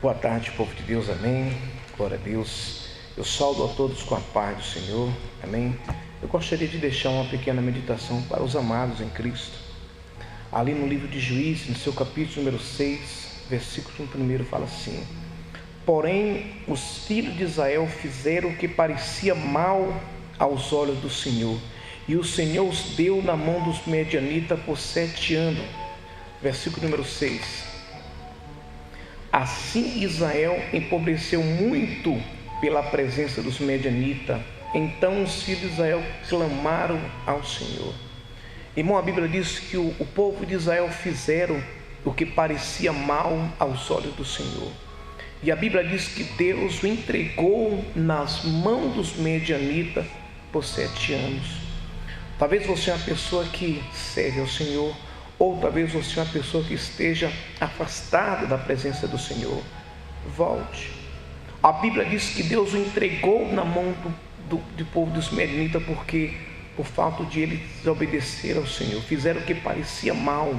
Boa tarde, povo de Deus, amém. Glória a Deus. Eu saudo a todos com a paz do Senhor, amém. Eu gostaria de deixar uma pequena meditação para os amados em Cristo. Ali no livro de Juízes, no seu capítulo número 6, versículo 1, fala assim: porém, os filhos de Israel fizeram o que parecia mal aos olhos do Senhor, e o Senhor os deu na mão dos medianitas por 7 anos. Versículo número 6. Assim Israel empobreceu muito pela presença dos medianitas. Então os filhos de Israel clamaram ao Senhor. Irmão, a Bíblia diz que o povo de Israel fizeram o que parecia mal aos olhos do Senhor. E a Bíblia diz que Deus o entregou nas mãos dos medianitas por 7 anos. Talvez você é uma pessoa que serve ao Senhor, ou talvez você é uma pessoa que esteja afastada da presença do Senhor. Volte. A Bíblia diz que Deus o entregou na mão do povo dos medianitas, porque por falta de eles obedecer ao Senhor, fizeram o que parecia mal.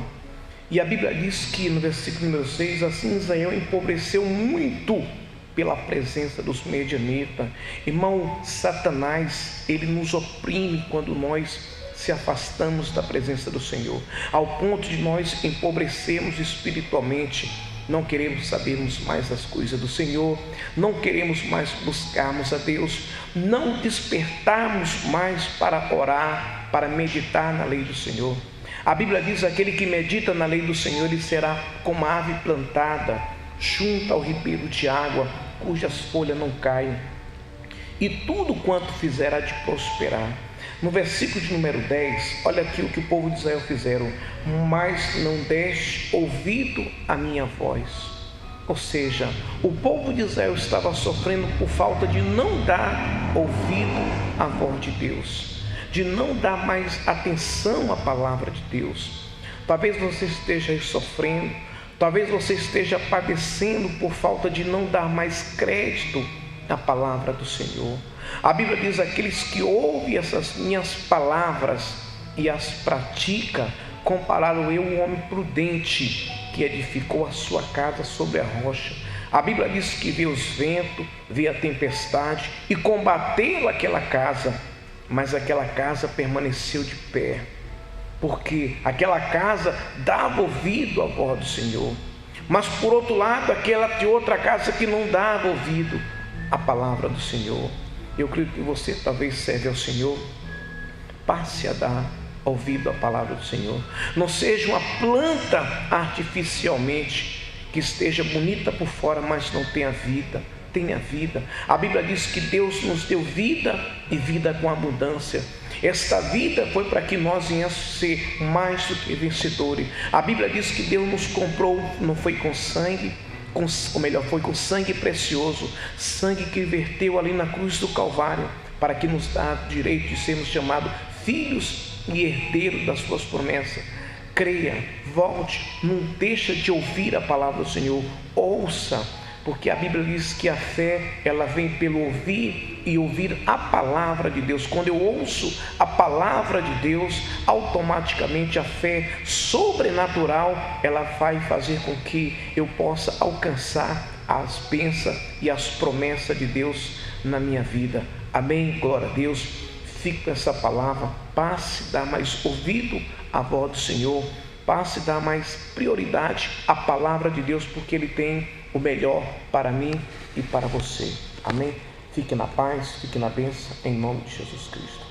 E a Bíblia diz que no versículo número 6, assim Israel empobreceu muito pela presença dos medianitas. Irmão, Satanás, ele nos oprime quando nós se afastamos da presença do Senhor, ao ponto de nós empobrecermos espiritualmente. Não queremos sabermos mais das coisas do Senhor, não queremos mais buscarmos a Deus, não despertarmos mais para orar, para meditar na lei do Senhor. A Bíblia diz: aquele que medita na lei do Senhor, ele será como a árvore plantada junto ao ribeiro de água, cujas folhas não caem, e tudo quanto fizer há de prosperar. No versículo de número 10, olha aqui o que o povo de Israel fizeram: mas não deste ouvido à minha voz. Ou seja, o povo de Israel estava sofrendo por falta de não dar ouvido à voz de Deus, de não dar mais atenção à palavra de Deus. Talvez você esteja aí sofrendo, talvez você esteja padecendo por falta de não dar mais crédito à palavra do Senhor. A Bíblia diz: aqueles que ouvem essas minhas palavras e as praticam, compararam eu um homem prudente que edificou a sua casa sobre a rocha. A Bíblia diz que veio os ventos, veio a tempestade e combateu aquela casa, mas aquela casa permaneceu de pé, porque aquela casa dava ouvido à voz do Senhor. Mas por outro lado, aquela de outra casa que não dava ouvido à palavra do Senhor. Eu creio que você talvez serve ao Senhor, passe a dar ouvido à palavra do Senhor. Não seja uma planta artificialmente que esteja bonita por fora, mas não tenha vida. Tenha vida. A Bíblia diz que Deus nos deu vida e vida com abundância. Esta vida foi para que nós venhamos ser mais do que vencedores. A Bíblia diz que Deus nos comprou, não foi com sangue, foi com sangue precioso, sangue que verteu ali na cruz do Calvário, para que nos dá direito de sermos chamados filhos e herdeiros das suas promessas. Creia, volte, não deixa de ouvir a palavra do Senhor, ouça, porque a Bíblia diz que a fé, ela vem pelo ouvir e ouvir a palavra de Deus. Quando eu ouço a palavra de Deus, automaticamente a fé sobrenatural, ela vai fazer com que eu possa alcançar as bênçãos e as promessas de Deus na minha vida. Amém? Glória a Deus. Fique com essa palavra, passe a dar mais ouvido à voz do Senhor, passe a dar mais prioridade à palavra de Deus, porque Ele tem o melhor para mim e para você. Amém? Fique na paz, fique na bênção, em nome de Jesus Cristo.